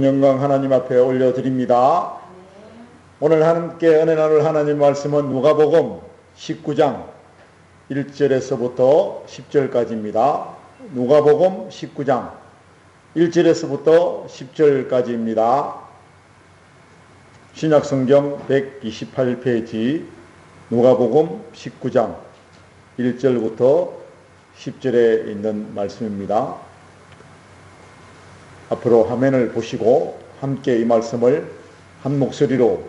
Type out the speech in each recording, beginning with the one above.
영광 하나님 앞에 올려드립니다. 오늘 함께 은혜 나눌 하나님 말씀은 누가복음 19장 1절에서부터 10절까지입니다. 누가복음 19장 1절에서부터 10절까지입니다. 신약성경 128페이지 누가복음 19장 1절부터 10절에 있는 말씀입니다. 앞으로 화면을 보시고 함께 이 말씀을 한 목소리로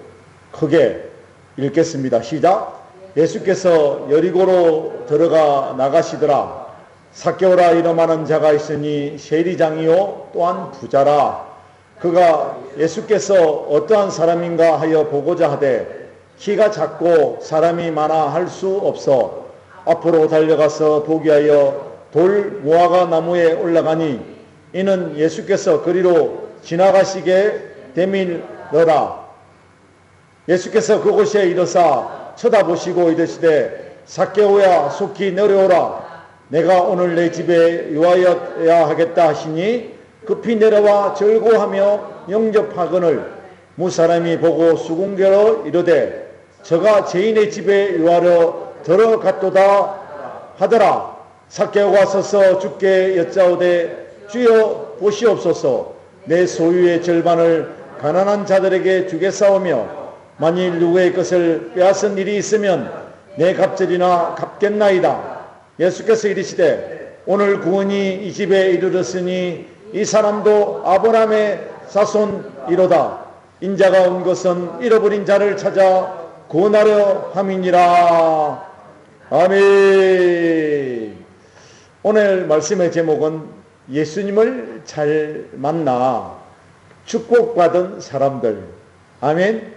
크게 읽겠습니다. 시작! 예수께서 여리고로 들어가 나가시더라. 삭개오라 이름하는 자가 있으니 세리장이요 또한 부자라. 그가 예수께서 어떠한 사람인가 하여 보고자 하되 키가 작고 사람이 많아 할 수 없어 앞으로 달려가서 보기 하여 돌 무화과 나무에 올라가니 이는 예수께서 그리로 지나가시게 됨이더라. 예수께서 그곳에 이르사 쳐다보시고 이르시되 삭개오야 속히 내려오라. 내가 오늘 내 집에 유하여야 하겠다 하시니 급히 내려와 절고하며 영접하거늘 무사람이 보고 수군거려 이르되 저가 죄인의 집에 유하러 들어갔도다 하더라. 삭개오가 서서 주께 여짜오되 주여 보시옵소서. 내 소유의 절반을 가난한 자들에게 주겠사오며 만일 누구의 것을 빼앗은 일이 있으면 내 갑절이나 갚겠나이다. 예수께서 이르시되 오늘 구원이 이 집에 이르렀으니 이 사람도 아브라함의 자손이로다. 인자가 온 것은 잃어버린 자를 찾아 구원하려 함이니라. 아멘. 오늘 말씀의 제목은 예수님을 잘 만나 축복받은 사람들. 아멘.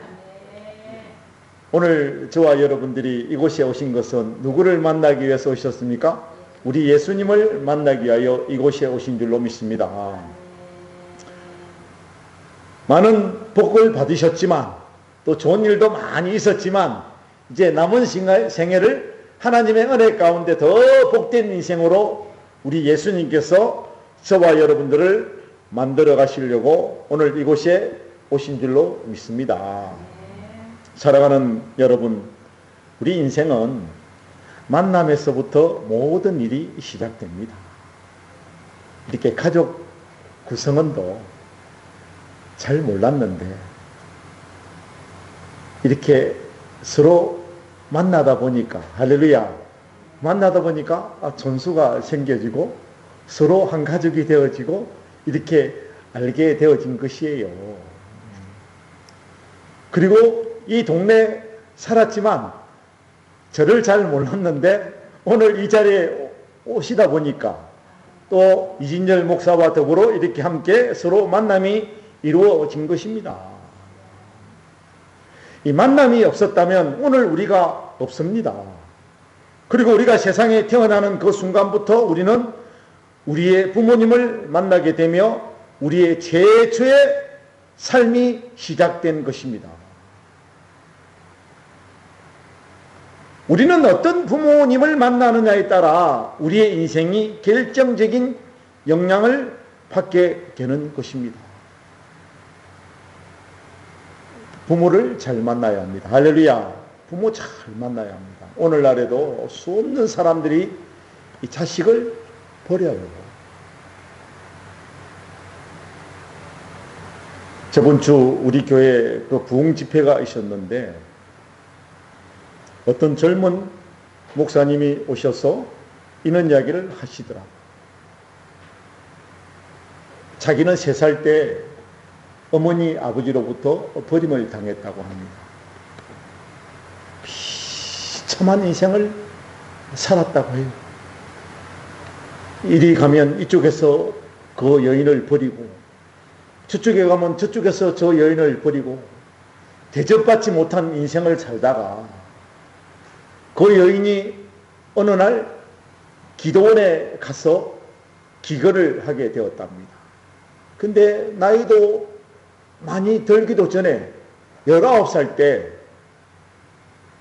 오늘 저와 여러분들이 이곳에 오신 것은 누구를 만나기 위해서 오셨습니까? 우리 예수님을 만나기 위하여 이곳에 오신 줄로 믿습니다. 많은 복을 받으셨지만 또 좋은 일도 많이 있었지만 이제 남은 생애를 하나님의 은혜 가운데 더 복된 인생으로 우리 예수님께서 저와 여러분들을 만들어 가시려고 오늘 이곳에 오신 줄로 믿습니다. 사랑하는 여러분, 우리 인생은 만남에서부터 모든 일이 시작됩니다. 이렇게 가족 구성원도 잘 몰랐는데 이렇게 서로 만나다 보니까 할렐루야 만나다 보니까 존수가 생겨지고 서로 한 가족이 되어지고 이렇게 알게 되어진 것이에요. 그리고 이 동네에 살았지만 저를 잘 몰랐는데 오늘 이 자리에 오시다 보니까 또 이진열 목사와 더불어 이렇게 함께 서로 만남이 이루어진 것입니다. 이 만남이 없었다면 오늘 우리가 없습니다. 그리고 우리가 세상에 태어나는 그 순간부터 우리는 우리의 부모님을 만나게 되며 우리의 최초의 삶이 시작된 것입니다. 우리는 어떤 부모님을 만나느냐에 따라 우리의 인생이 결정적인 영향을 받게 되는 것입니다. 부모를 잘 만나야 합니다. 할렐루야. 부모 잘 만나야 합니다. 오늘날에도 수없는 사람들이 이 자식을 버려요. 저번 주 우리 교회에 그 부흥 집회가 있었는데 어떤 젊은 목사님이 오셔서 이런 이야기를 하시더라. 자기는 3살 때 어머니 아버지로부터 버림을 당했다고 합니다. 비참한 인생을 살았다고 해요. 이리 가면 이쪽에서 그 여인을 버리고 저쪽에 가면 저쪽에서 저 여인을 버리고 대접받지 못한 인생을 살다가 그 여인이 어느 날 기도원에 가서 기거를 하게 되었답니다. 근데 나이도 많이 들기도 전에 19살 때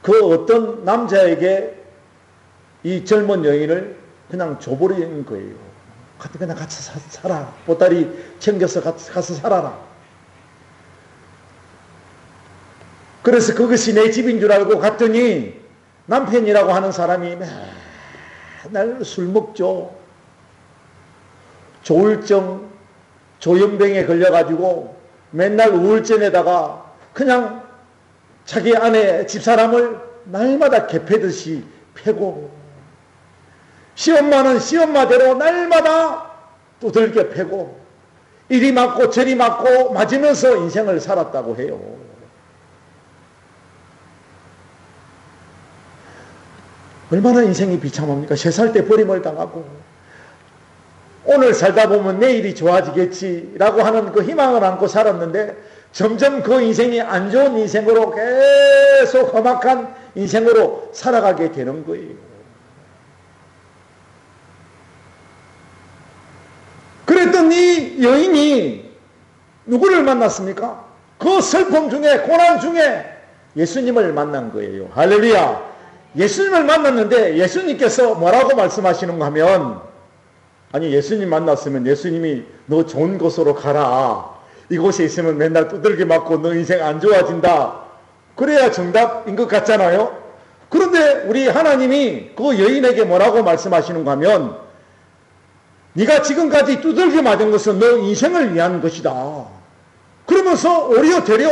그 어떤 남자에게 이 젊은 여인을 그냥 줘버린 거예요. 그냥 같이 살아. 보따리 챙겨서 가서 살아라. 그래서 그것이 내 집인 줄 알고 갔더니 남편이라고 하는 사람이 맨날 술 먹죠. 조울증, 조현병에 걸려가지고 맨날 우울증에다가 그냥 자기 아내 집사람을 날마다 개패듯이 패고, 시엄마는 시엄마대로 날마다 두들겨 패고 이리 맞고 저리 맞고 맞으면서 인생을 살았다고 해요. 얼마나 인생이 비참합니까? 3살 때 버림을 당하고 오늘 살다 보면 내일이 좋아지겠지라고 하는 그 희망을 안고 살았는데 점점 그 인생이 안 좋은 인생으로 계속 험악한 인생으로 살아가게 되는 거예요. 그랬던 이 여인이 누구를 만났습니까? 그 슬픔 중에 고난 중에 예수님을 만난 거예요. 할렐루야. 예수님을 만났는데 예수님께서 뭐라고 말씀하시는가 하면, 아니 예수님 만났으면 예수님이 너 좋은 곳으로 가라, 이곳에 있으면 맨날 두들겨 맞고 너 인생 안 좋아진다, 그래야 정답인 것 같잖아요. 그런데 우리 하나님이 그 여인에게 뭐라고 말씀하시는가 하면, 네가 지금까지 두들겨 맞은 것은 너 인생을 위한 것이다. 그러면서 오히려 되려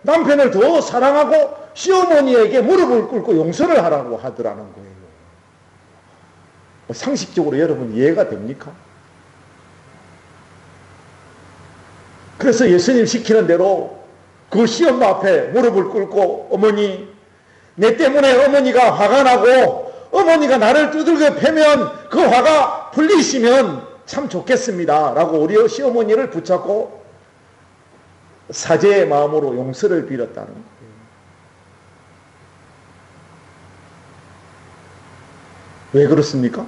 남편을 더 사랑하고 시어머니에게 무릎을 꿇고 용서를 하라고 하더라는 거예요. 상식적으로 여러분 이해가 됩니까? 그래서 예수님 시키는 대로 그 시엄마 앞에 무릎을 꿇고, 어머니, 내 때문에 어머니가 화가 나고 어머니가 나를 두들겨 패면 그 화가 풀리시면 참 좋겠습니다 라고 우리 시어머니를 붙잡고 사죄의 마음으로 용서를 빌었다는 거예요. 왜 그렇습니까?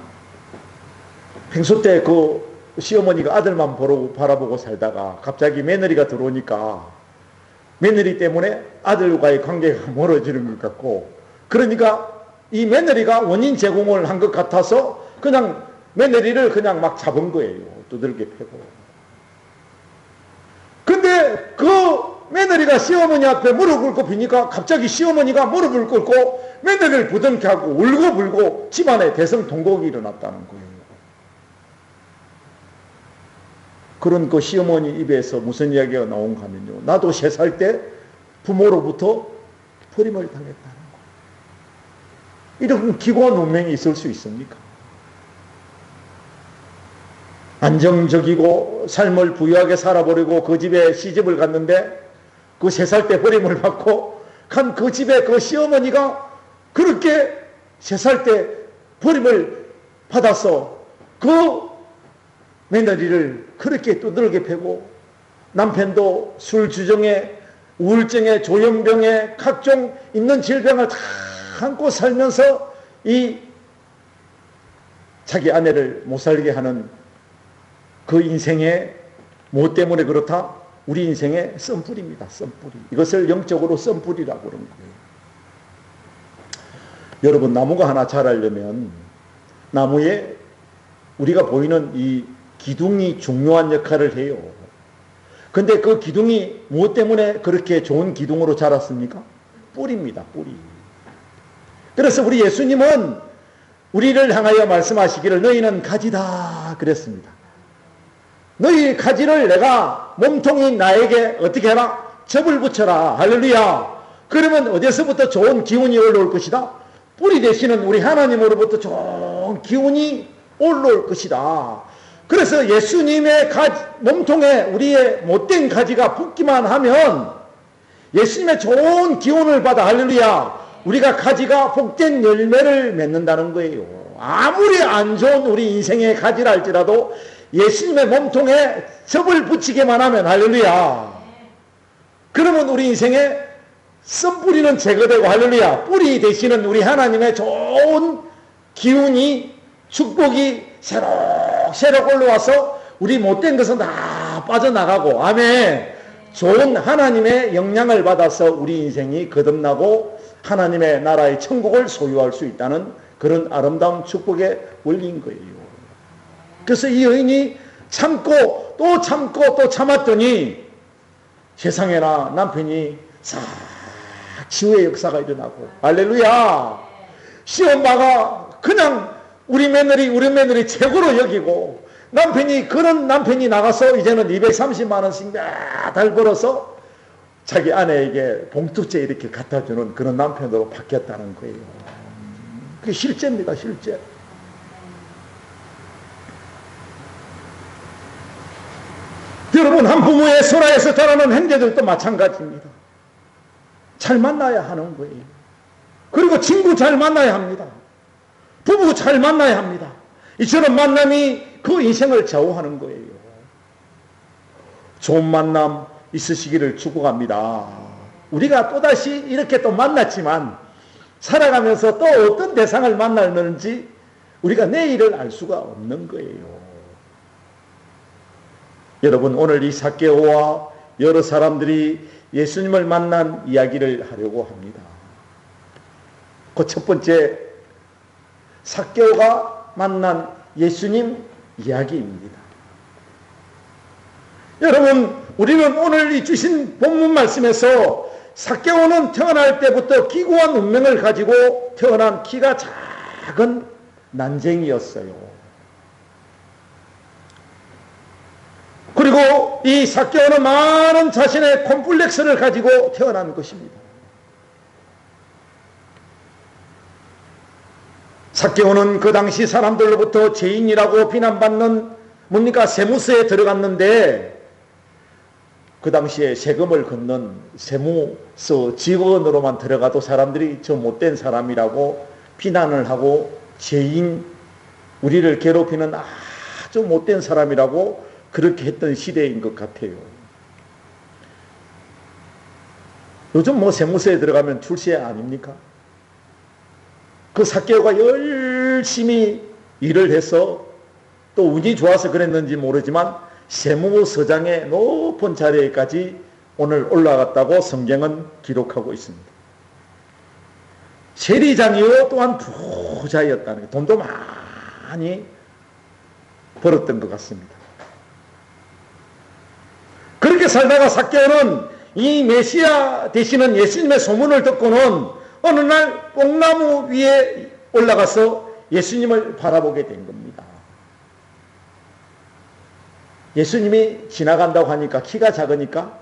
평소 때 그 시어머니가 아들만 바라보고 살다가 갑자기 며느리가 들어오니까 며느리 때문에 아들과의 관계가 멀어지는 것 같고, 그러니까 이 며느리가 원인 제공을 한 것 같아서 그냥 며느리를 그냥 막 잡은 거예요. 두들겨 패고. 근데 그 며느리가 시어머니 앞에 무릎을 꿇고 비니까 갑자기 시어머니가 무릎을 꿇고 며느리를 부둥켜 하고 울고불고 집안에 대성통곡이 일어났다는 거예요. 그런 그 시어머니 입에서 무슨 이야기가 나온가 하면요, 나도 3살 때 부모로부터 버림을 당했다는 거예요. 이런 기고한 운명이 있을 수 있습니까? 안정적이고 삶을 부유하게 살아버리고 그 집에 시집을 갔는데 그 3살 때 버림을 받고 간 그 집에 그 시어머니가 그렇게 3살 때 버림을 받아서 그 며느리를 그렇게 두들겨 패고, 남편도 술주정에 우울증에 조현병에 각종 있는 질병을 다 안고 살면서 이 자기 아내를 못 살게 하는 그 인생의 뭐 때문에 그렇다? 우리 인생의 썬뿌리입니다. 썬뿌리. 이것을 영적으로 썬뿌리라고 그러는 거예요. 여러분, 나무가 하나 자라려면 나무에 우리가 보이는 이 기둥이 중요한 역할을 해요. 근데 그 기둥이 무엇 때문에 그렇게 좋은 기둥으로 자랐습니까? 뿌리입니다. 뿌리. 그래서 우리 예수님은 우리를 향하여 말씀하시기를 너희는 가지다 그랬습니다. 너희 가지를 내가 몸통인 나에게 어떻게 해라? 접을 붙여라. 할렐루야. 그러면 어디서부터 좋은 기운이 올라올 것이다? 뿌리 되시는 우리 하나님으로부터 좋은 기운이 올라올 것이다. 그래서 예수님의 몸통에 우리의 못된 가지가 붙기만 하면 예수님의 좋은 기운을 받아, 할렐루야, 우리가 가지가 복된 열매를 맺는다는 거예요. 아무리 안 좋은 우리 인생의 가지라 할지라도 예수님의 몸통에 접을 붙이기만 하면, 할렐루야, 그러면 우리 인생에 썬뿌리는 제거되고, 할렐루야, 뿌리 되시는 우리 하나님의 좋은 기운이, 축복이 새록 올라와서 우리 못된 것은 다 빠져나가고, 아멘, 좋은 하나님의 영향을 받아서 우리 인생이 거듭나고 하나님의 나라의 천국을 소유할 수 있다는 그런 아름다운 축복의 원리인 거예요. 그래서 이 여인이 참고 또 참고 또 참았더니 세상에나 남편이 싹 치유의 역사가 일어나고, 할렐루야. 시엄마가 그냥 우리 며느리 최고로 여기고, 그런 남편이 나가서 이제는 230만 원씩 매달 벌어서 자기 아내에게 봉투째 이렇게 갖다 주는 그런 남편으로 바뀌었다는 거예요. 그게 실제입니다, 실제. 여러분, 한 부모의 소라에서 자라는 형제들도 마찬가지입니다. 잘 만나야 하는 거예요. 그리고 친구 잘 만나야 합니다. 부부 잘 만나야 합니다. 이처럼 만남이 그 인생을 좌우하는 거예요. 좋은 만남 있으시기를 축복합니다. 우리가 또다시 이렇게 또 만났지만 살아가면서 또 어떤 대상을 만나는지 우리가 내일을 알 수가 없는 거예요. 여러분, 오늘 이 삭개오와 여러 사람들이 예수님을 만난 이야기를 하려고 합니다. 그 첫 번째, 삭개오가 만난 예수님 이야기입니다. 여러분, 우리는 오늘 이 주신 본문 말씀에서 삭개오는 태어날 때부터 기구한 운명을 가지고 태어난 키가 작은 난쟁이였어요. 그리고 이 삭개오는 많은 자신의 콤플렉스를 가지고 태어난 것입니다. 삭개오는 그 당시 사람들로부터 죄인이라고 비난받는 뭡니까? 세무서에 들어갔는데 그 당시에 세금을 걷는 세무서 직원으로만 들어가도 사람들이 저 못된 사람이라고 비난을 하고 죄인, 우리를 괴롭히는 아주 못된 사람이라고 그렇게 했던 시대인 것 같아요. 요즘 뭐 세무서에 들어가면 출세 아닙니까? 그 삭개오가 열심히 일을 해서 또 운이 좋아서 그랬는지 모르지만 세무서장의 높은 자리에까지 오늘 올라갔다고 성경은 기록하고 있습니다. 세리장이요 또한 부자였다는 게, 돈도 많이 벌었던 것 같습니다. 그렇게 살다가 삭개오는 이 메시아 되시는 예수님의 소문을 듣고는 어느 날 뽕나무 위에 올라가서 예수님을 바라보게 된 겁니다. 예수님이 지나간다고 하니까 키가 작으니까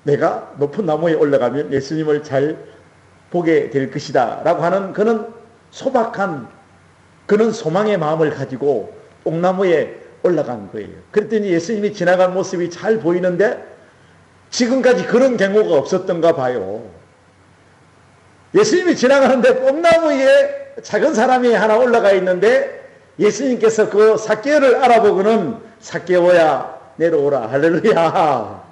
내가 높은 나무에 올라가면 예수님을 잘 보게 될 것이다 라고 하는 그런 소박한 그런 소망의 마음을 가지고 뽕나무에 올라간 거예요. 그랬더니 예수님이 지나간 모습이 잘 보이는데 지금까지 그런 경우가 없었던가 봐요. 예수님이 지나가는데 뽕나무 위에 작은 사람이 하나 올라가 있는데 예수님께서 그 삭개오를 알아보고는 삭개오야 내려오라, 할렐루야,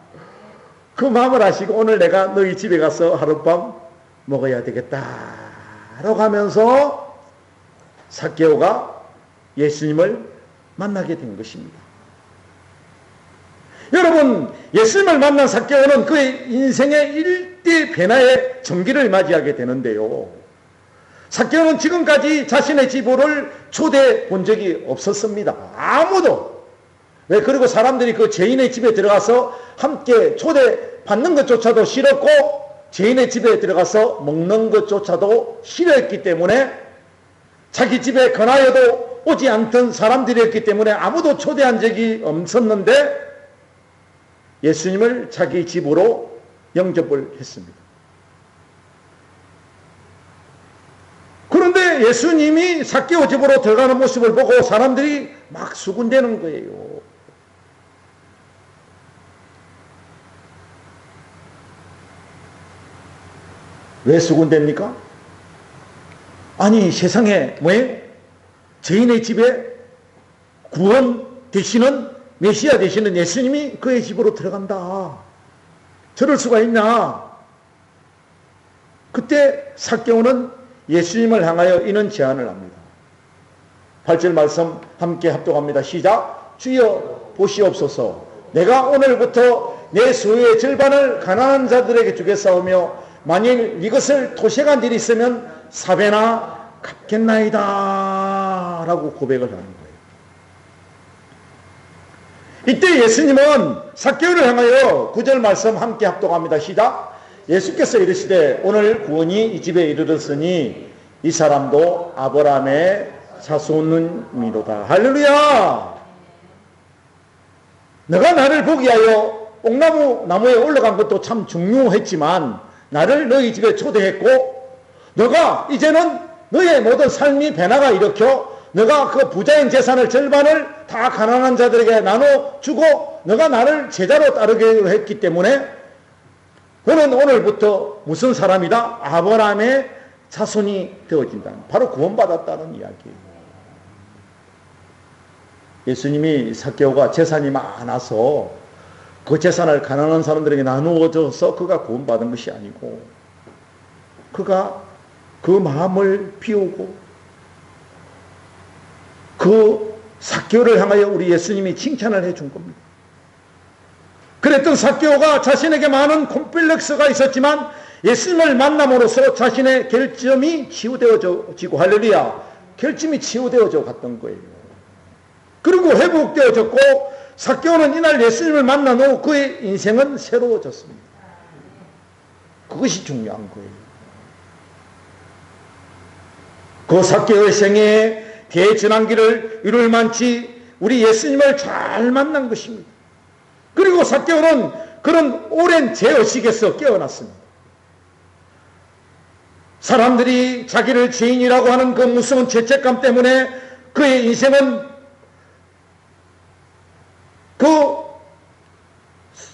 그 마음을 하시고 오늘 내가 너희 집에 가서 하룻밤 먹어야 되겠다 라고 하면서 삭개오가 예수님을 만나게 된 것입니다. 여러분, 예수님을 만난 삭개오는 그의 인생의 일대 변화의 전기를 맞이하게 되는데요. 삭개오는 지금까지 자신의 집으로 초대해 본 적이 없었습니다. 아무도. 왜? 그리고 사람들이 그 죄인의 집에 들어가서 함께 초대받는 것조차도 싫었고 죄인의 집에 들어가서 먹는 것조차도 싫어했기 때문에 자기 집에 권하여도 오지 않던 사람들이었기 때문에 아무도 초대한 적이 없었는데 예수님을 자기 집으로 영접을 했습니다. 그런데 예수님이 삭개오 집으로 들어가는 모습을 보고 사람들이 막 수군대는 거예요. 왜 수군대입니까? 아니, 세상에 죄인의 집에 구원 되시는 메시아 되시는 예수님이 그의 집으로 들어간다. 저럴 수가 있나? 그때 삭개오는 예수님을 향하여 이런 제안을 합니다. 8절 말씀 함께 합독합니다. 시작. 주여 보시옵소서. 내가 오늘부터 내 소유의 절반을 가난한 자들에게 주겠사오며 만일 이것을 토색한 일이 있으면 4배나 갚겠나이다 라고 고백을 하는 거예요. 이때 예수님은 삭개오를 향하여 9절 말씀 함께 합독합니다. 시작. 예수께서 이르시되 오늘 구원이 이 집에 이르렀으니 이 사람도 아브라함의 자손이로다. 할렐루야. 너가 나를 보기 위하여 뽕나무에 올라간 것도 참 중요했지만 나를 너희 집에 초대했고 너가 이제는 너의 모든 삶이 변화가 일으켜 너가 그 부자인 재산을 절반을 다 가난한 자들에게 나눠주고 너가 나를 제자로 따르게 했기 때문에 너는 오늘부터 무슨 사람이다? 아브라함의 자손이 되어진다. 바로 구원받았다는 이야기예요. 예수님이 삭개오가 재산이 많아서 그 재산을 가난한 사람들에게 나누어줘서 그가 구원받은 것이 아니고 그가 그 마음을 비우고 그 삭개오를 향하여 우리 예수님이 칭찬을 해준 겁니다. 그랬던 삭개오가 자신에게 많은 콤플렉스가 있었지만 예수님을 만남으로써 자신의 결점이 치유되어지고 할렐루야 결점이 치유되어져 갔던 거예요. 그리고 회복되어졌고 삭개오는 이날 예수님을 만난 후 그의 인생은 새로워졌습니다. 그것이 중요한 거예요. 그 삭개오의 생애에 대전환기를 이룰 만치 우리 예수님을 잘 만난 것입니다. 그리고 삭개오는 그런 오랜 죄의식에서 깨어났습니다. 사람들이 자기를 죄인이라고 하는 그 무서운 죄책감 때문에 그의 인생은 그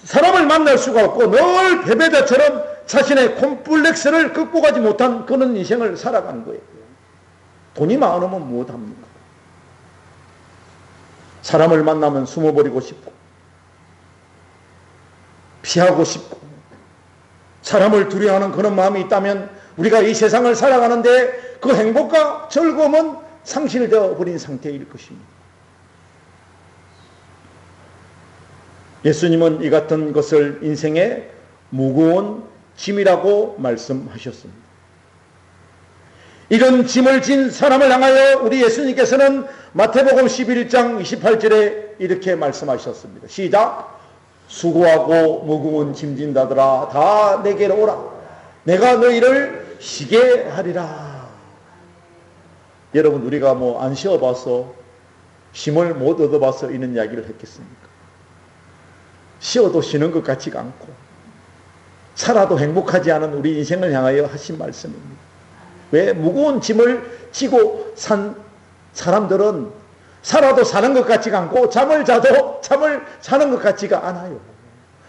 사람을 만날 수가 없고 늘 패배자처럼 자신의 콤플렉스를 극복하지 못한 그런 인생을 살아가는 거예요. 돈이 많으면 무엇합니까? 사람을 만나면 숨어버리고 싶고 피하고 싶고 사람을 두려워하는 그런 마음이 있다면 우리가 이 세상을 살아가는데 그 행복과 즐거움은 상실되어 버린 상태일 것입니다. 예수님은 이 같은 것을 인생의 무거운 짐이라고 말씀하셨습니다. 이런 짐을 진 사람을 향하여 우리 예수님께서는 마태복음 11장 28절에 이렇게 말씀하셨습니다. 시작. 수고하고 무거운 짐진 자들아 다 내게로 오라. 내가 너희를 쉬게 하리라. 여러분 우리가 뭐 안 쉬어봐서 힘을 못 얻어봐서 이런 이야기를 했겠습니까? 쉬어도 쉬는 것 같지가 않고 살아도 행복하지 않은 우리 인생을 향하여 하신 말씀입니다. 왜? 무거운 짐을 지고 산 사람들은 살아도 사는 것 같지가 않고 잠을 자도 잠을 자는 것 같지가 않아요.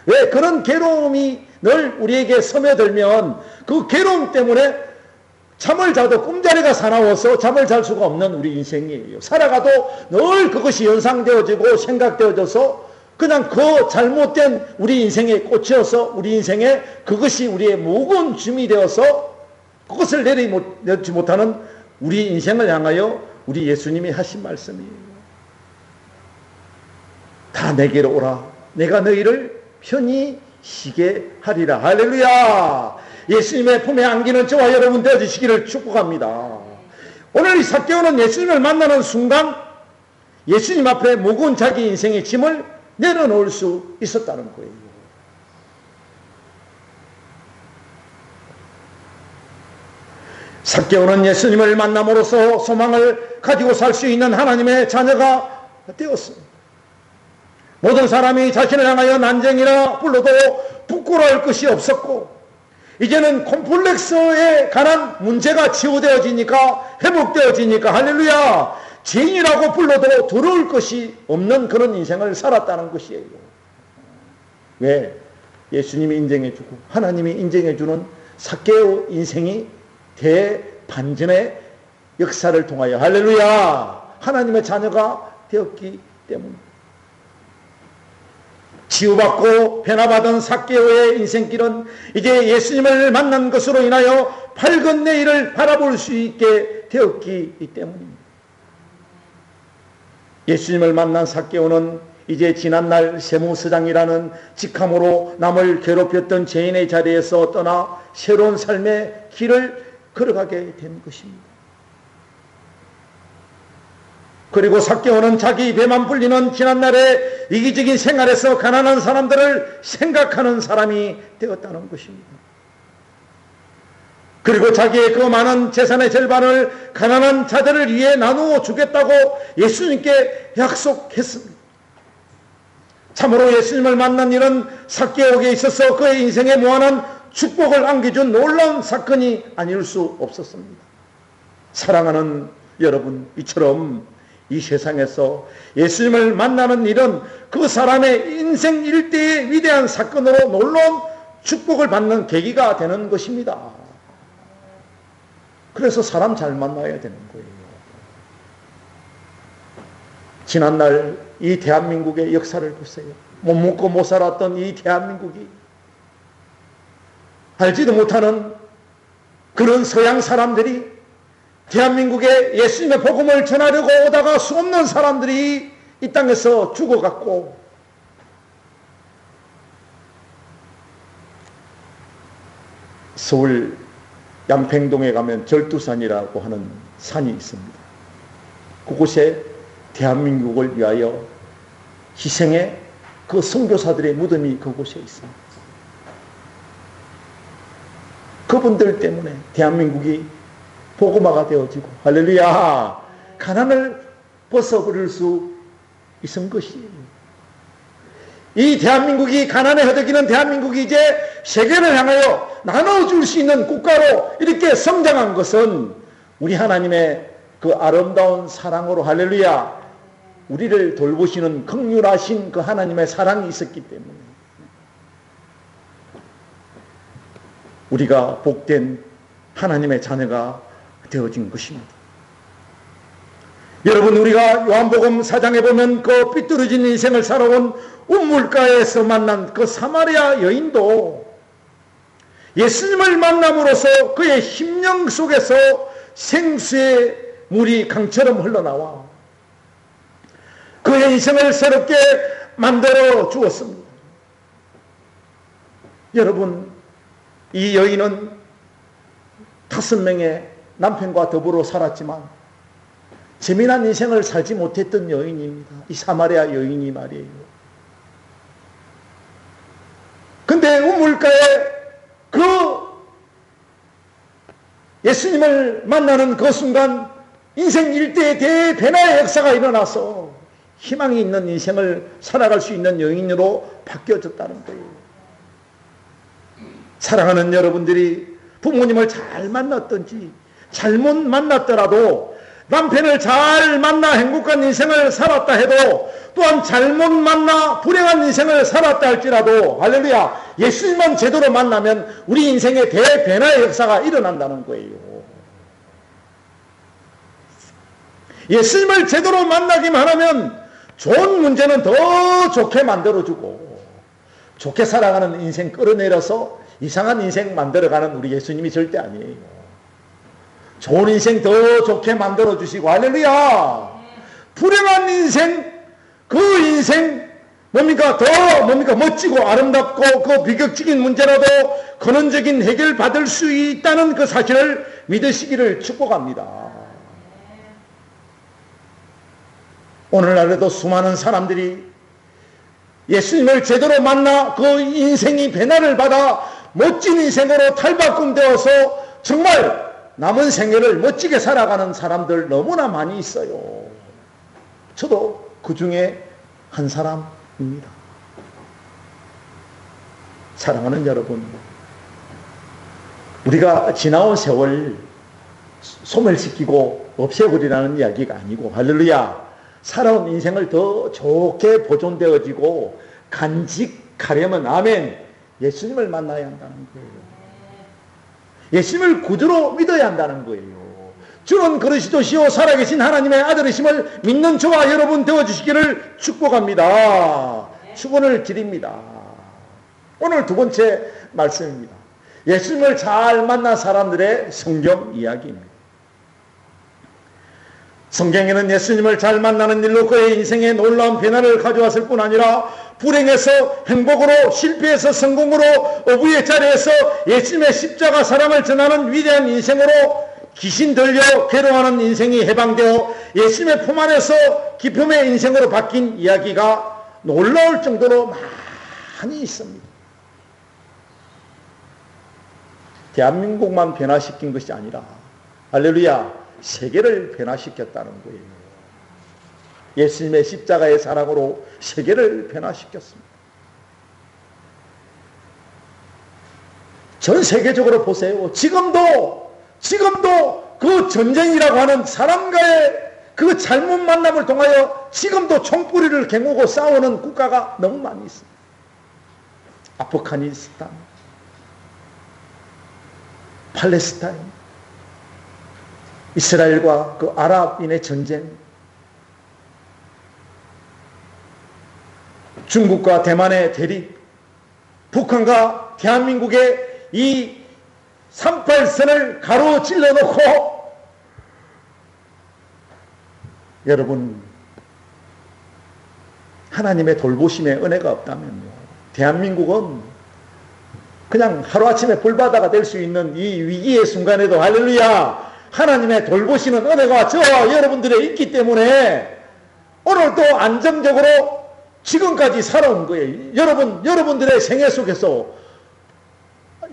왜? 그런 괴로움이 늘 우리에게 스며들면 그 괴로움 때문에 잠을 자도 꿈자리가 사나워서 잠을 잘 수가 없는 우리 인생이에요. 살아가도 늘 그것이 연상되어지고 생각되어져서 그냥 그 잘못된 우리 인생에 꽂혀서 우리 인생에 그것이 우리의 무거운 짐이 되어서 그것을 내려놓지 못하는 우리 인생을 향하여 우리 예수님이 하신 말씀이에요. 다 내게로 오라. 내가 너희를 편히 쉬게 하리라. 할렐루야. 예수님의 품에 안기는 저와 여러분 되어주시기를 축복합니다. 오늘 이 삭개오는 예수님을 만나는 순간 예수님 앞에 무거운 자기 인생의 짐을 내려놓을 수 있었다는 거예요. 삭개오는 예수님을 만남으로써 소망을 가지고 살 수 있는 하나님의 자녀가 되었습니다. 모든 사람이 자신을 향하여 난쟁이라 불러도 부끄러울 것이 없었고 이제는 콤플렉스에 관한 문제가 치유되어지니까 회복되어지니까 할렐루야 죄인이라고 불러도 두려울 것이 없는 그런 인생을 살았다는 것이에요. 왜? 예수님이 인정해주고 하나님이 인정해주는 삭개오 인생이 대반전의 역사를 통하여 할렐루야 하나님의 자녀가 되었기 때문에 치유받고 변화받은 삭개오의 인생길은 이제 예수님을 만난 것으로 인하여 밝은 내일을 바라볼 수 있게 되었기 때문입니다. 예수님을 만난 삭개오는 이제 지난날 세무서장이라는 직함으로 남을 괴롭혔던 죄인의 자리에서 떠나 새로운 삶의 길을 걸어가게 된 것입니다. 그리고 삭개오는 자기 배만 불리는 지난날의 이기적인 생활에서 가난한 사람들을 생각하는 사람이 되었다는 것입니다. 그리고 자기의 그 많은 재산의 절반을 가난한 자들을 위해 나누어 주겠다고 예수님께 약속했습니다. 참으로 예수님을 만난 일은 삭개오에게 있어서 그의 인생에 무한한 축복을 안겨준 놀라운 사건이 아닐 수 없었습니다. 사랑하는 여러분, 이처럼 이 세상에서 예수님을 만나는 일은 그 사람의 인생 일대의 위대한 사건으로 놀라운 축복을 받는 계기가 되는 것입니다. 그래서 사람 잘 만나야 되는 거예요. 지난날 이 대한민국의 역사를 보세요. 못 먹고 못 살았던 이 대한민국이 알지도 못하는 그런 서양 사람들이 대한민국에 예수님의 복음을 전하려고 오다가 수없는 사람들이 이 땅에서 죽어갔고, 서울 양평동에 가면 절두산이라고 하는 산이 있습니다. 그곳에 대한민국을 위하여 희생의 그 선교사들의 무덤이 그곳에 있습니다. 그분들 때문에 대한민국이 복음화가 되어지고, 할렐루야, 가난을 벗어버릴 수 있은 것이에요. 이 대한민국이, 가난에 허덕이는 대한민국이 이제 세계를 향하여 나눠줄 수 있는 국가로 이렇게 성장한 것은 우리 하나님의 그 아름다운 사랑으로, 할렐루야, 우리를 돌보시는 긍휼하신 그 하나님의 사랑이 있었기 때문에 우리가 복된 하나님의 자녀가 되어진 것입니다. 여러분, 우리가 요한복음 4장에 보면 그 삐뚤어진 인생을 살아온 우물가에서 만난 그 사마리아 여인도 예수님을 만남으로써 그의 심령 속에서 생수의 물이 강처럼 흘러나와 그의 인생을 새롭게 만들어 주었습니다. 여러분, 이 여인은 5명의 남편과 더불어 살았지만 재미난 인생을 살지 못했던 여인입니다. 이 사마리아 여인이 말이에요. 근데 우물가에 그 예수님을 만나는 그 순간 인생 일대의 대변화의 역사가 일어나서 희망이 있는 인생을 살아갈 수 있는 여인으로 바뀌어졌다는 거예요. 사랑하는 여러분들이 부모님을 잘 만났든지 잘못 만났더라도, 남편을 잘 만나 행복한 인생을 살았다 해도, 또한 잘못 만나 불행한 인생을 살았다 할지라도, 할렐루야, 예수님만 제대로 만나면 우리 인생의 대변화의 역사가 일어난다는 거예요. 예수님을 제대로 만나기만 하면 좋은 문제는 더 좋게 만들어주고, 좋게 살아가는 인생 끌어내려서 이상한 인생 만들어가는 우리 예수님이 절대 아니에요. 좋은 인생 더 좋게 만들어주시고, 할렐루야, 불행한 인생, 그 인생 뭡니까? 더 뭡니까? 멋지고 아름답고 그 비극적인 문제라도 근원적인 해결 받을 수 있다는 그 사실을 믿으시기를 축복합니다. 오늘날에도 수많은 사람들이 예수님을 제대로 만나 그 인생이 변화를 받아 멋진 인생으로 탈바꿈되어서 정말 남은 생애를 멋지게 살아가는 사람들 너무나 많이 있어요. 저도 그 중에 한 사람입니다. 사랑하는 여러분, 우리가 지나온 세월 소멸시키고 없애버리라는 이야기가 아니고, 할렐루야, 살아온 인생을 더 좋게 보존되어지고 간직하려면, 아멘, 예수님을 만나야 한다는 거예요. 예수님을 구주로 믿어야 한다는 거예요. 주는 그리스도시요 살아계신 하나님의 아들이심을 믿는 저와 여러분 되어주시기를 축복합니다. 축원을 드립니다. 오늘 두 번째 말씀입니다. 예수님을 잘 만난 사람들의 성경 이야기입니다. 성경에는 예수님을 잘 만나는 일로 그의 인생에 놀라운 변화를 가져왔을 뿐 아니라 불행에서 행복으로, 실패에서 성공으로, 어부의 자리에서 예수님의 십자가 사랑을 전하는 위대한 인생으로, 귀신 들려 괴로워하는 인생이 해방되어 예수님의 품 안에서 기쁨의 인생으로 바뀐 이야기가 놀라울 정도로 많이 있습니다. 대한민국만 변화시킨 것이 아니라 할렐루야 세계를 변화시켰다는 거예요. 예수님의 십자가의 사랑으로 세계를 변화시켰습니다. 전 세계적으로 보세요. 지금도 그 전쟁이라고 하는 사람과의 그 잘못 만남을 통하여 지금도 총뿌리를 겨누고 싸우는 국가가 너무 많이 있습니다. 아프가니스탄, 팔레스타인, 이스라엘과 그 아랍인의 전쟁, 중국과 대만의 대립, 북한과 대한민국의 이 38선을 가로질러 놓고 여러분 하나님의 돌보심의 은혜가 없다면요 대한민국은 그냥 하루아침에 불바다가 될 수 있는 이 위기의 순간에도 할렐루야 하나님의 돌보시는 은혜가 저와 여러분들의 있기 때문에 오늘도 안정적으로 지금까지 살아온 거예요. 여러분들의 생애 속에서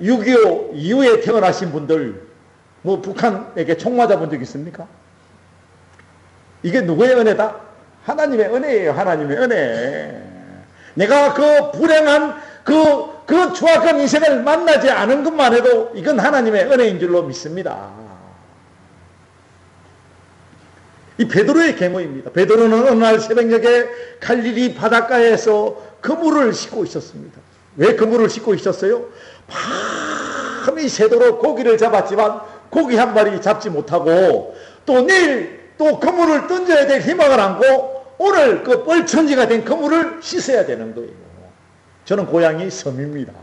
6.25 이후에 태어나신 분들 뭐 북한에게 총 맞아본 적 있습니까? 이게 누구의 은혜다? 하나님의 은혜예요. 하나님의 은혜. 내가 그 불행한 그 추악한 인생을 만나지 않은 것만 해도 이건 하나님의 은혜인 줄로 믿습니다. 이 베드로의 계모입니다. 베드로는 어느 날 새벽녘에 갈릴리 바닷가에서 그물을 싣고 있었습니다. 왜 그물을 싣고 있었어요? 밤이 새도록 고기를 잡았지만 고기 한 마리 잡지 못하고 또 내일 또 그물을 던져야 될 희망을 안고 오늘 그 뻘천지가 된 그물을 씻어야 되는 거예요. 저는 고향이 섬입니다.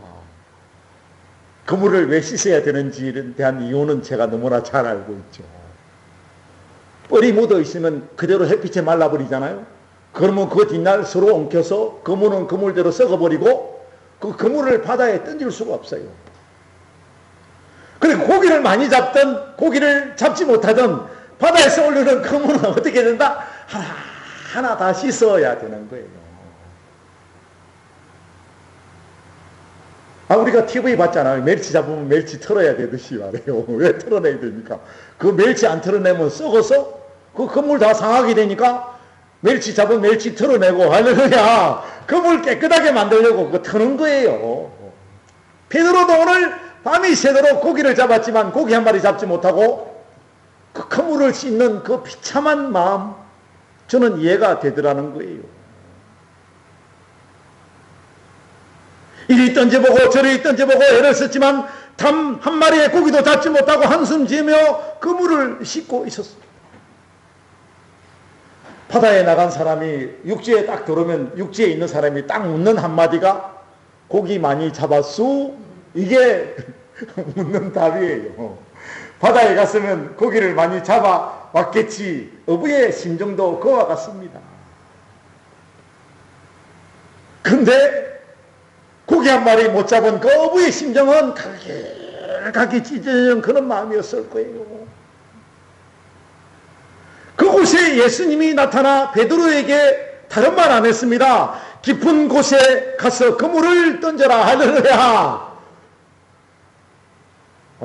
그물을 왜 씻어야 되는지에 대한 이유는 제가 너무나 잘 알고 있죠. 뻘이 묻어 있으면 그대로 햇빛에 말라버리잖아요. 그러면 그 뒷날 서로 엉켜서 그물은 그물대로 썩어버리고 그 그물을 바다에 던질 수가 없어요. 그리고 고기를 많이 잡든 고기를 잡지 못하든 바다에서 올리는 그물은 어떻게 된다? 하나 다 씻어야 되는 거예요. 우리가 TV 봤잖아요. 멸치 잡으면 멸치 털어야 되듯이 말이에요. 왜 털어내야 됩니까? 그 멸치 안 털어내면 썩어서 그 그물 다 상하게 되니까 멸치 잡으면 멸치 털어내고 할렐루야 그물 깨끗하게 만들려고 그거 터는 거예요. 베드로도 오늘 밤이 새도록 고기를 잡았지만 고기 한 마리 잡지 못하고 그 그물을 씻는 그 비참한 마음 저는 이해가 되더라는 거예요. 이리 던져보고 저리 던져보고 애를 썼지만 담 한 마리의 고기도 잡지 못하고 한숨 지으며 그물을 씻고 있었습니다. 바다에 나간 사람이 육지에 딱 들어오면 육지에 있는 사람이 딱 묻는 한마디가 고기 많이 잡았수? 이게 묻는 답이에요. 바다에 갔으면 고기를 많이 잡아왔겠지. 어부의 심정도 그와 같습니다. 근데 고기 한 마리 못 잡은 그 어부의 심정은 가게 찢어지는 그런 마음이었을 거예요. 그곳에 예수님이 나타나 베드로에게 다른 말 안 했습니다. 깊은 곳에 가서 그물을 던져라. 할렐루야.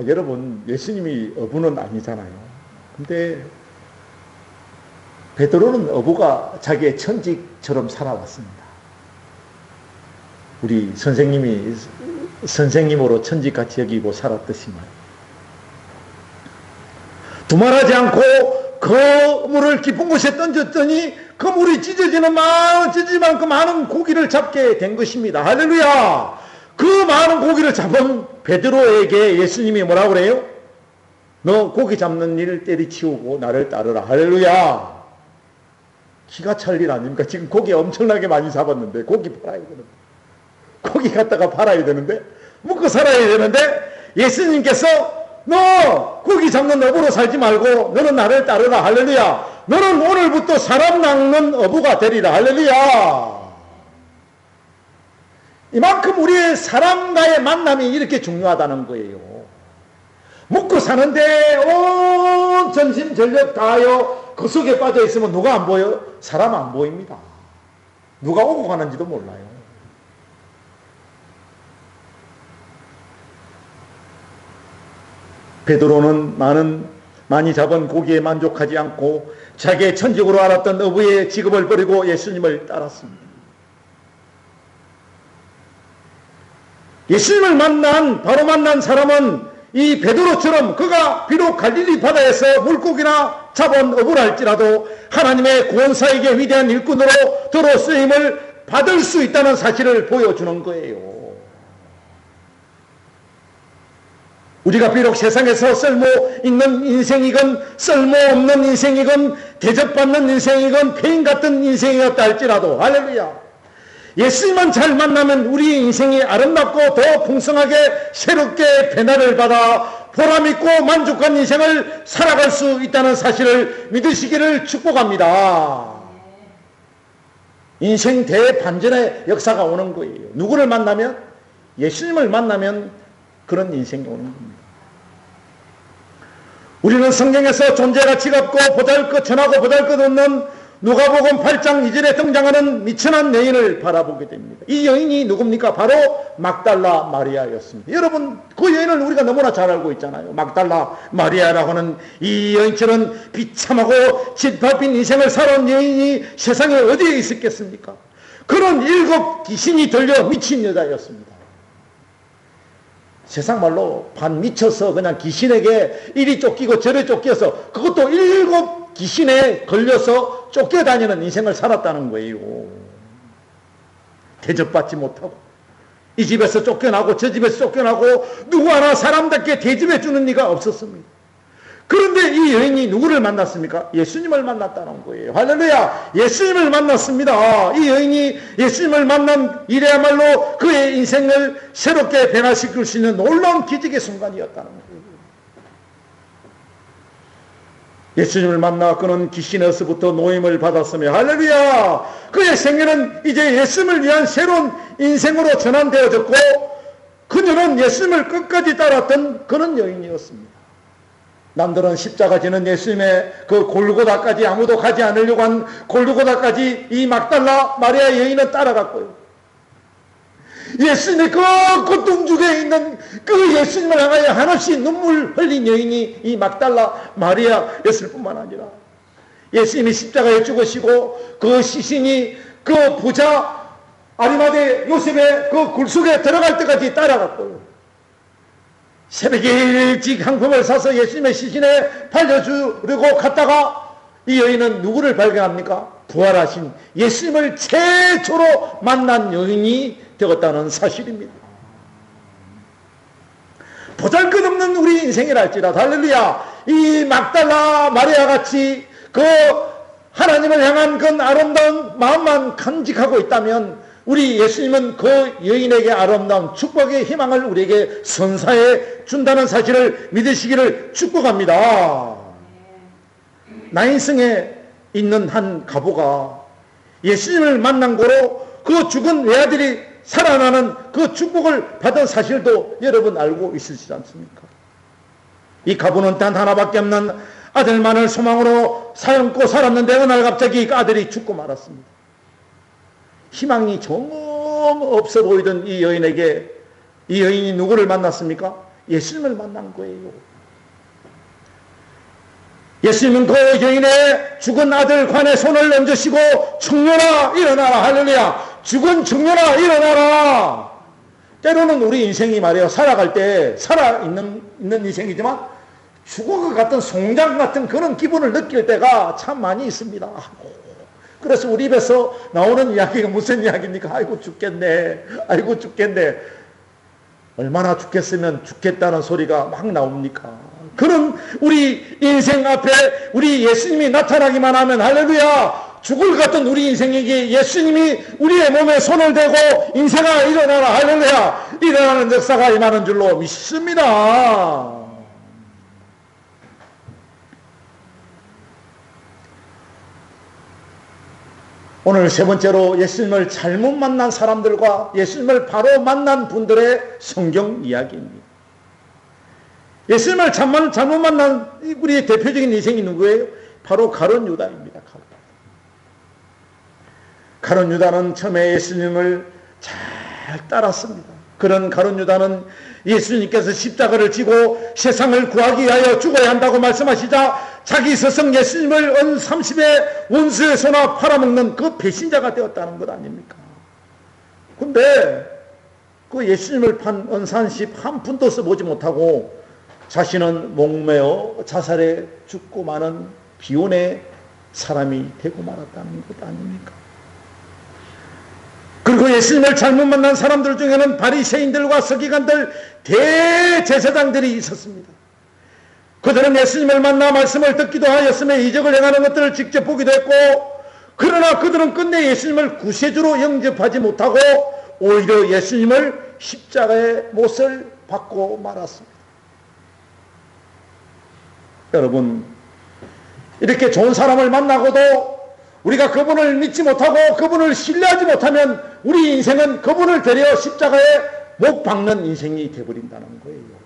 여러분 예수님이 어부는 아니잖아요. 근데 베드로는 어부가 자기의 천직처럼 살아왔습니다. 우리 선생님이 선생님으로 천직같이 여기고 살았듯이 말. 두말하지 않고 그 물을 깊은 곳에 던졌더니 그 물이 찢어지는 찢어지만큼 많은 고기를 잡게 된 것입니다. 할렐루야. 그 많은 고기를 잡은 베드로에게 예수님이 뭐라고 그래요? 너 고기 잡는 일 때리치우고 나를 따르라. 할렐루야. 기가 찰 일 아닙니까? 지금 고기 엄청나게 많이 잡았는데 고기 팔아야 되는데 고기 갖다가 팔아야 되는데 먹고 살아야 되는데 예수님께서 너 고기 잡는 어부로 살지 말고 너는 나를 따르라. 할렐루야. 너는 오늘부터 사람 낚는 어부가 되리라. 할렐루야. 이만큼 우리의 사람과의 만남이 이렇게 중요하다는 거예요. 먹고 사는데 온 전심 전력 다하여 그 속에 빠져 있으면 누가 안 보여요? 사람 안 보입니다. 누가 오고 가는지도 몰라요. 베드로는 많이 잡은 고기에 만족하지 않고 자기의 천직으로 알았던 어부의 직업을 버리고 예수님을 따랐습니다. 예수님을 바로 만난 사람은 이 베드로처럼 그가 비록 갈릴리 바다에서 물고기나 잡은 어부라 할지라도 하나님의 구원사에게 위대한 일꾼으로 들어 쓰임을 받을 수 있다는 사실을 보여주는 거예요. 우리가 비록 세상에서 쓸모 있는 인생이건 쓸모없는 인생이건 대접받는 인생이건 폐인 같은 인생이었다 할지라도 할렐루야, 예수님만 잘 만나면 우리 인생이 아름답고 더 풍성하게 새롭게 변화를 받아 보람있고 만족한 인생을 살아갈 수 있다는 사실을 믿으시기를 축복합니다. 인생 대반전의 역사가 오는 거예요. 누구를 만나면? 예수님을 만나면 그런 인생이 오는 겁니다. 우리는 성경에서 존재가치 없고 보잘것 전하고 보잘것없는 누가복음 8장 2절에 등장하는 미천한 여인을 바라보게 됩니다. 이 여인이 누굽니까? 바로 막달라 마리아였습니다. 여러분, 그 여인을 우리가 너무나 잘 알고 있잖아요. 막달라 마리아라고 하는 이 여인처럼 비참하고 짓밟힌 인생을 살아온 여인이 세상에 어디에 있었겠습니까? 그런 7 귀신이 들려 미친 여자였습니다. 세상 말로 반 미쳐서 그냥 귀신에게 이리 쫓기고 저리 쫓겨서, 그것도 7 귀신에 걸려서 쫓겨다니는 인생을 살았다는 거예요. 대접받지 못하고 이 집에서 쫓겨나고 저 집에서 쫓겨나고 누구 하나 사람답게 대접해 주는 이가 없었습니다. 그런데 이 여인이 누구를 만났습니까? 예수님을 만났다는 거예요. 할렐루야! 예수님을 만났습니다. 이 여인이 예수님을 만난 이래야말로 그의 인생을 새롭게 변화시킬 수 있는 놀라운 기적의 순간이었다는 거예요. 예수님을 만나 그는 귀신에서부터 노임을 받았으며 할렐루야! 그의 생애는 이제 예수님을 위한 새로운 인생으로 전환되어졌고 그녀는 예수님을 끝까지 따랐던 그런 여인이었습니다. 남들은 십자가 지는 예수님의 그 골고다까지 아무도 가지 않으려고 한 골고다까지 이 막달라 마리아 여인은 따라갔고요. 예수님의 그 고통중에 있는 그 예수님을 향하여 한없이 눈물 흘린 여인이 이 막달라 마리아였을 뿐만 아니라 예수님이 십자가에 죽으시고 그 시신이 그 부자 아리마대 요셉의 그 굴속에 들어갈 때까지 따라갔고요. 새벽에 일찍 향품을 사서 예수님의 시신에 팔려주려고 갔다가 이 여인은 누구를 발견합니까? 부활하신 예수님을 최초로 만난 여인이 되었다는 사실입니다. 보잘것없는 우리 인생이랄지라도 할렐루야, 이 막달라 마리아같이 그 하나님을 향한 그 아름다운 마음만 간직하고 있다면 우리 예수님은 그 여인에게 아름다운 축복의 희망을 우리에게 선사해 준다는 사실을 믿으시기를 축복합니다. 나인성에 있는 한 가부가 예수님을 만난 거로 그 죽은 외아들이 살아나는 그 축복을 받은 사실도 여러분 알고 있으시지 않습니까? 이 가부는 단 하나밖에 없는 아들만을 소망으로 사연코 살았는데 어느 날 갑자기 그 아들이 죽고 말았습니다. 희망이 정 없어 보이던 이 여인에게 이 여인이 누구를 만났습니까? 예수님을 만난 거예요. 예수님은 그 여인의 죽은 아들 관에 손을 얹으시고 청년아 일어나라, 할렐루야, 죽은 청년아 일어나라. 때로는 우리 인생이 말이에요, 살아갈 때 살아있는 인생이지만 죽은 것 같은 송장 같은 그런 기분을 느낄 때가 참 많이 있습니다. 그래서 우리 입에서 나오는 이야기가 무슨 이야기입니까? 아이고 죽겠네, 아이고 죽겠네. 얼마나 죽겠으면 죽겠다는 소리가 막 나옵니까? 그런 우리 인생 앞에 우리 예수님이 나타나기만 하면 할렐루야, 죽을 것 같은 우리 인생에게 예수님이 우리의 몸에 손을 대고 인생아 일어나라, 할렐루야, 일어나는 역사가 임하는 줄로 믿습니다. 오늘 세 번째로 예수님을 잘못 만난 사람들과 예수님을 바로 만난 분들의 성경 이야기입니다. 예수님을 잘못 만난 우리의 대표적인 인생이 누구예요? 바로 가룟 유다입니다. 가룟 유다는 처음에 예수님을 잘 따랐습니다. 그런 가룟 유다는 예수님께서 십자가를 지고 세상을 구하기 위하여 죽어야 한다고 말씀하시자 자기 스승 예수님을 은 30의 원수의 손아 팔아먹는 그 배신자가 되었다는 것 아닙니까? 근데 그 예수님을 판 은산십 한 푼도 써보지 못하고 자신은 목매어 자살에 죽고 마는 비운의 사람이 되고 말았다는 것 아닙니까? 그리고 예수님을 잘못 만난 사람들 중에는 바리새인들과 서기관들, 대제사장들이 있었습니다. 그들은 예수님을 만나 말씀을 듣기도 하였으며 이적을 행하는 것들을 직접 보기도 했고, 그러나 그들은 끝내 예수님을 구세주로 영접하지 못하고 오히려 예수님을 십자가의 못을 받고 말았습니다. 여러분, 이렇게 좋은 사람을 만나고도 우리가 그분을 믿지 못하고 그분을 신뢰하지 못하면 우리 인생은 그분을 데려 십자가에 못 박는 인생이 되어버린다는 거예요.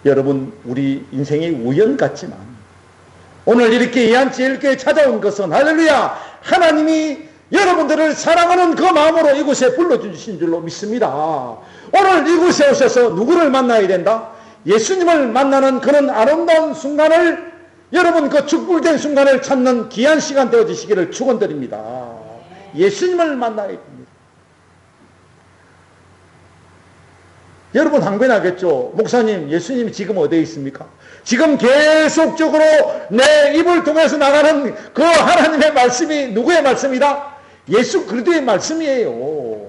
여러분, 우리 인생이 우연 같지만 오늘 이렇게 이한제일교회에 찾아온 것은 할렐루야, 하나님이 여러분들을 사랑하는 그 마음으로 이곳에 불러주신 줄로 믿습니다. 오늘 이곳에 오셔서 누구를 만나야 된다? 예수님을 만나는 그런 아름다운 순간을, 여러분 그 축복된 순간을 찾는 귀한 시간 되어주시기를 축원드립니다. 예수님을 만나야 됩니다. 여러분 항변하겠죠. 목사님, 예수님이 지금 어디에 있습니까? 지금 계속적으로 내 입을 통해서 나가는 그 하나님의 말씀이 누구의 말씀이다? 예수 그리스도의 말씀이에요.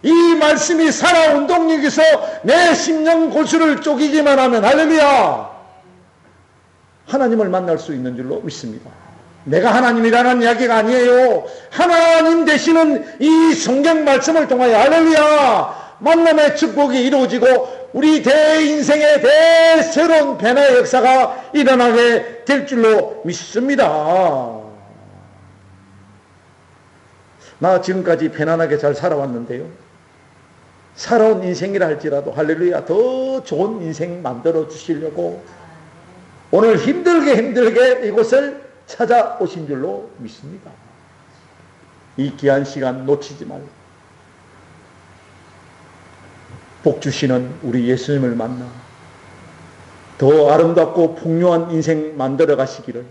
이 말씀이 살아 운동력에서 내 심령 골수를 쪼개기만 하면 할렐루야, 하나님을 만날 수 있는 줄로 믿습니다. 내가 하나님이라는 이야기가 아니에요. 하나님 되시는 이 성경 말씀을 통하여 할렐루야, 만남의 축복이 이루어지고 우리 대인생의 대새로운 변화의 역사가 일어나게 될 줄로 믿습니다. 나 지금까지 편안하게 잘 살아왔는데요, 살아온 인생이라 할지라도 할렐루야, 더 좋은 인생 만들어 주시려고 오늘 힘들게 이곳을 찾아오신 줄로 믿습니다. 이 귀한 시간 놓치지 말고 복 주시는 우리 예수님을 만나 더 아름답고 풍요한 인생 만들어 가시기를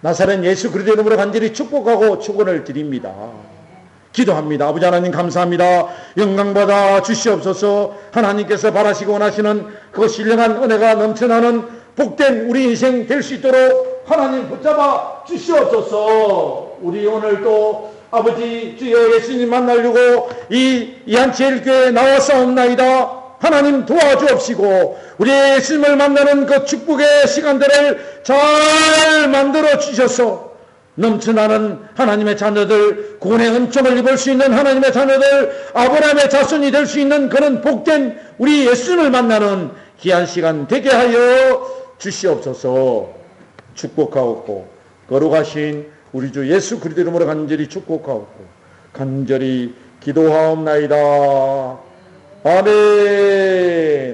나사렛 예수 그리스도 이름으로 간절히 축복하고 축원을 드립니다. 기도합니다. 아버지 하나님 감사합니다. 영광받아 주시옵소서. 하나님께서 바라시고 원하시는 그 신령한 은혜가 넘쳐나는 복된 우리 인생 될 수 있도록 하나님 붙잡아 주시옵소서. 우리 오늘도 아버지 주여 예수님 만나려고 이 이한제일교회에 나와싸움나이다. 하나님 도와주옵시고 우리의 예수님을 만나는 그 축복의 시간들을 잘 만들어 주셔서 넘쳐나는 하나님의 자녀들, 구원의 은총을 입을 수 있는 하나님의 자녀들, 아브라함의 자손이 될 수 있는 그런 복된 우리 예수님을 만나는 귀한 시간 되게 하여 주시옵소서. 축복하옵고 거룩하신 우리 주 예수 그리스도 이름으로 간절히 축복하옵고 간절히 기도하옵나이다. 아멘.